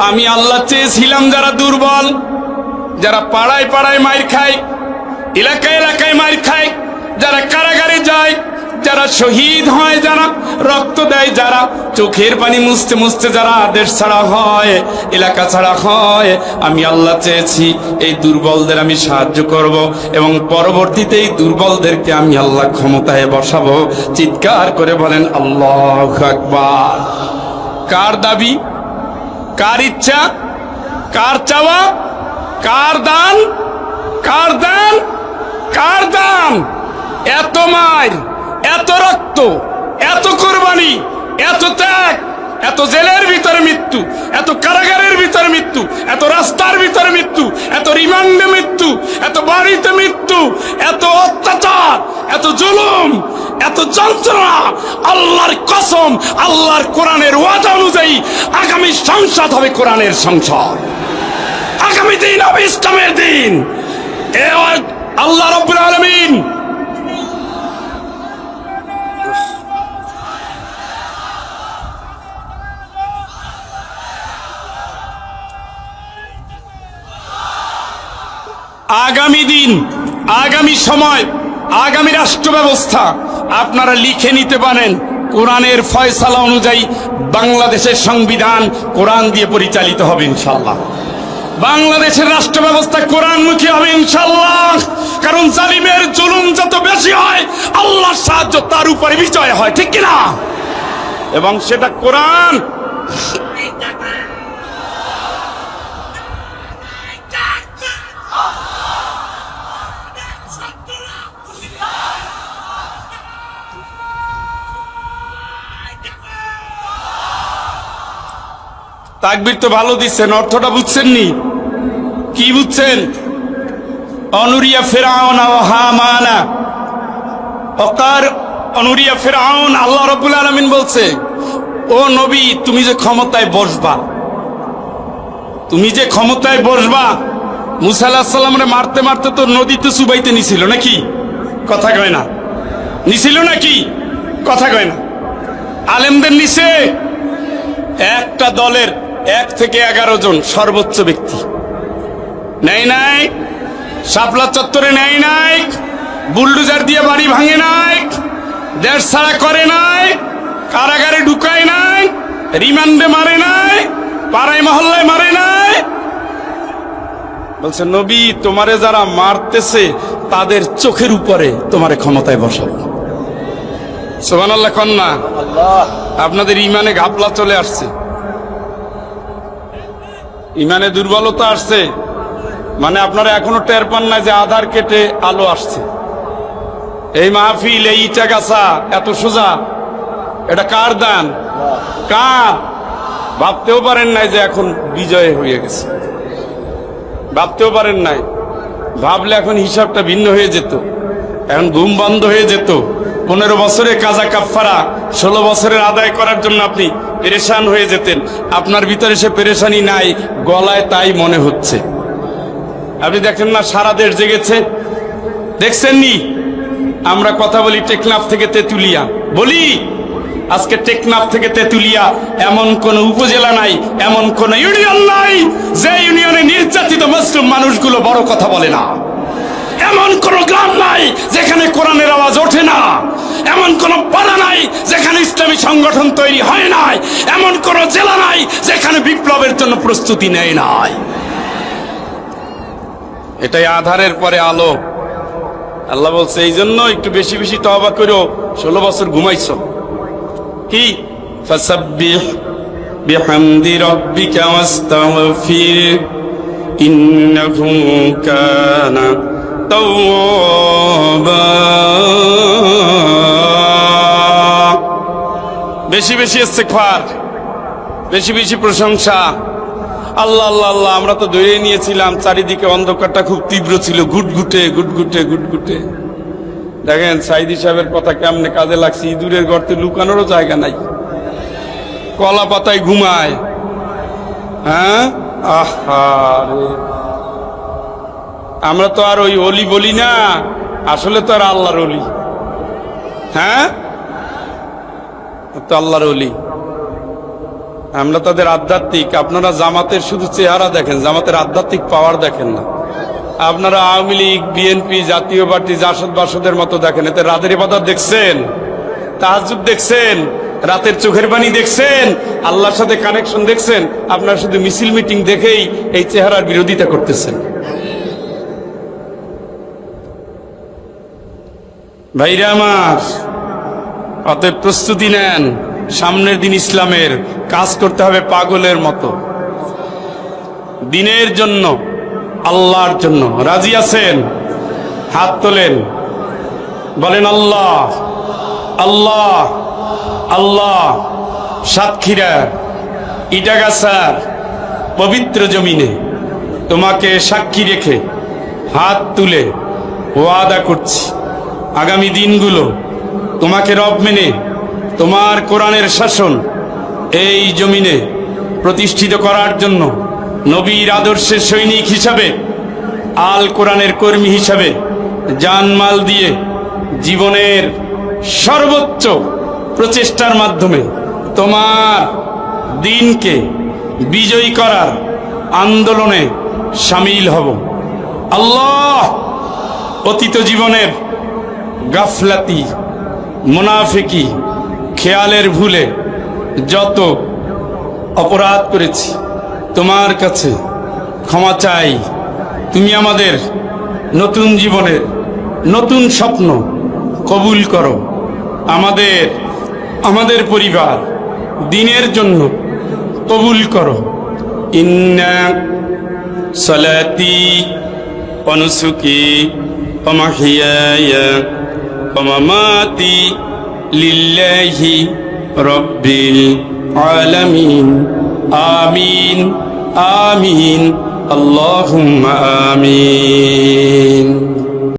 আমি আল্লাহ চেয়েছিলাম যারা দুর্বল, যারা পাড়ায় পাড়ায় মাইর খায়, এলাকায় এলাকায় মাইর খায়, যারা কারাগারে যায়, যারা শহীদ হয়, যারা রক্ত দেয়, যারা চোখের পানি মুছতে মুছতে যারা দেশ ছাড়া হয়, এলাকা ছাড়া হয়, আমি আল্লাহ চেয়েছি এই দুর্বলদের আমি সাহায্য করব এবং পরবর্তীতে এই দুর্বলদেরকে আমি আল্লাহ ক্ষমতায় বসাবো। চিৎকার করে বলেন আল্লাহু আকবার। কার দাবি, কার ইচ্ছা, কার চাওয়া, কার দান, কার দান, কার দান? এত মার, এত রক্ত, এত কোরবানি, এত ত্যাগ, এত জেলের ভিতরে মৃত্যু, এত কারাগারের ভিতরে মৃত্যু, এত রাস্তার ভিতরে মৃত্যু, এত রিমান্ডে মৃত্যু, এত বাড়িতে মৃত্যু, এত অত্যাচার, এত জুলুম, এত যন্ত্রণা। আল্লাহর কসম, আল্লাহর কোরআনের ওয়াদা অনুযায়ী আগামী সংসদ হবে কোরআনের সংসদ, আগামী দিন হবে ইসলামের দিন। আল্লাহ রাব্বুল আলামিন আগামী দিন, আগামী সময়, আগামী রাষ্ট্র ব্যবস্থা আপনারা লিখে নিতে পারেন। কোরআনের ফয়সালা অনুযায়ী বাংলাদেশের সংবিধান কোরআন দিয়ে পরিচালিত হবে ইনশাআল্লাহ। বাংলাদেশের রাষ্ট্র ব্যবস্থা কোরআনমুখী হবে ইনশাআল্লাহ। কারণ জালিমের জুলুম যত বেশি হয়, আল্লাহর সাহায্য তার উপরে বিজয় হয়, ঠিক কিনা? এবং সেটা কোরআন। তাকবীর তো ভালো দিচ্ছেন, অর্থটা বুঝছেন নি? কি বুঝছেন? অনুরিয়া ফিরআউন ও হামানা অকার অনুরিয়া ফিরআউন। আল্লাহ রাব্বুল আলামিন বলছে, ও নবী, তুমি যে ক্ষমতায় বসবা, তুমি যে ক্ষমতায় বসবা, মুসা আলাইহিস সালামরে মারতে মারতে তো নদীতে চুবাইতে নিছিল নাকি? কথা কয় না? নিছিল নাকি? কথা কয় না? আলেমদের নিছে। একটা দলের 1 থেকে 11 জন সর্বোচ্চ ব্যক্তি নেই নাই, শাপলা চত্বরে নেই নাই, বুলডোজার দিয়ে বাড়ি ভাঙে নাই, দেশ ছাড়া করে নাই, কারাগারে ঢুকায় নাই, রিমান্ডে মারে নাই, পাড়ায় মহল্লায় মারে নাই। বলছে, নবী, তোমারে যারা মারতেছে তাদের চোখের উপরে তোমারে ক্ষমতায় বসাবো। সুবহানাল্লাহ কন্যা। আপনাদের ইমানে ঘাপলা চলে আসছে, ইমানে দুর্বলতা আসছে, মানে আপনারা এখনো টের পান না যে আধার কেটে আলো আসছে। এই মাহফিল, এই ইটা গাছা এত সোজা, এটা কার দান? কার? ভাবতেও পারেন নাই যে এখন বিজয় হয়ে গেছে, ভাবতেও পারেন নাই। ভাবলে এখন হিসাবটা ভিন্ন হয়ে যেত, এখন ঘুম বন্ধ হয়ে যেত। 15 বছরে কাজা কাফারা 16 বছরের আদায় করার জন্য আপনি পেরেশান হয়ে যেতেন। আপনার ভিতরে সে পেরেশানি নাই, গলায় তাই মনে হচ্ছে। আপনি দেখেন না সারা দেশ জেগেছে, দেখছেন নি? আমরা কথা বলি টেকনাফ থেকে তেতুলিয়া, বলি আজকে টেকনাফ থেকে তেতুলিয়া এমন কোন উপজেলা নাই, এমন কোন ইউনিয়ন নাই যে ইউনিয়নে নির্যাতিত মুসলিম মানুষগুলো বড় কথা বলে না। এমন কোন গ্রাম নাই যেখানে কোরআনের আওয়াজ ওঠে না। এমন কোন পাড়া নাই যেখানে ইসলামী সংগঠন তৈরি হয় নাই। এমন কোন জেলা নাই যেখানে বিপ্লবের জন্য প্রস্তুতি নেয় নাই। এটাই আধারের পরে আলো। আল্লাহ বলছে, এই জন্য একটু বেশি বেশি তওবা করো। 16 বছর ঘুমাইছো কি? ফাসাব্বিহ বিহামদি রাব্বিকা ওয়াস্তাগফির ইন্নাহু কানা তাওয়াবা। বেশি বেশি ইস্তিগফার, বেশি বেশি প্রশংসা। আল্লাহ আল্লাহ আল্লাহ। আমরা তো ধরে নিয়েছিলাম, চারিদিকে অন্ধকারটা খুব তীব্র ছিল, গুটগুটে গুটগুটে গুটগুটে। দেখেন সাইদি সাহেবের কথা কেমনে কাজে লাগছে। ইঁদুরের গর্তে লুকানোরও জায়গা নাই, কলা পাতায় ঘুমায়। হ্যাঁ, আহারে, আমরা তো আর ওই অলি বলি না, আসলে তো আর আল্লাহর অলি। হ্যাঁ, তো আল্লাহর অলি। আমরা তাদের আধ্যাত্মিক, আপনারা জামাতের শুধু চেহারা দেখেন, জামাতের আধ্যাত্মিক পাওয়ার দেখেন না। আপনারা আওয়ামী লীগ, বিএনপি, জাতীয় পার্টি, জাসদ বাসদের মতো দেখেন। এতে রাতের ইবাদত দেখছেন, তাহাজ্জুদ দেখছেন, রাতের চোখের পানি দেখছেন, আল্লাহর সাথে কানেকশন দেখছেন? আপনারা শুধু মিছিল মিটিং দেখেই এই চেহারার বিরোধিতা করতেছেন। ভাইরা আমার, অতএব প্রস্তুতি নেন, সামনের দিন ইসলামের কাজ করতে হবে পাগলের মতো, দিনের জন্য, আল্লাহর জন্য। রাজি আছেন? হাত তোলেন, বলেন আল্লাহ আল্লাহ আল্লাহ। সাতক্ষীরা ইটাগাছার পবিত্র জমিনে তোমাকে সাক্ষী রেখে হাত তুলে ওয়াদা করছি, আগামী দিনগুলো তোমাকে রব মেনে তোমার কোরআনের শাসন এই জমিনে প্রতিষ্ঠিত করার জন্য নবীর আদর্শের সৈনিক হিসাবে, আল কোরআনের কর্মী হিসাবে জানমাল দিয়ে জীবনের সর্বোচ্চ প্রচেষ্টার মাধ্যমে তোমার দিনকে বিজয়ী করার আন্দোলনে সামিল হব। আল্লাহ, অতীত জীবনের গাফলাতি, মুনাফিকি, খেয়ালের ভুলে যত অপরাধ করেছি তোমার কাছে ক্ষমা চাই। তুমি আমাদের নতুন জীবনের নতুন স্বপ্ন কবুল করো। আমাদের পরিবার দিনের জন্য কবুল করো। ইন্না সালাতি ওয়া নুসুকি ওয়া মাহইয়ায়া ওয়া মামাতি লিল্লাহি রাব্বিল আলামিন। আমিন আমিন আল্লাহুম্মা আমিন।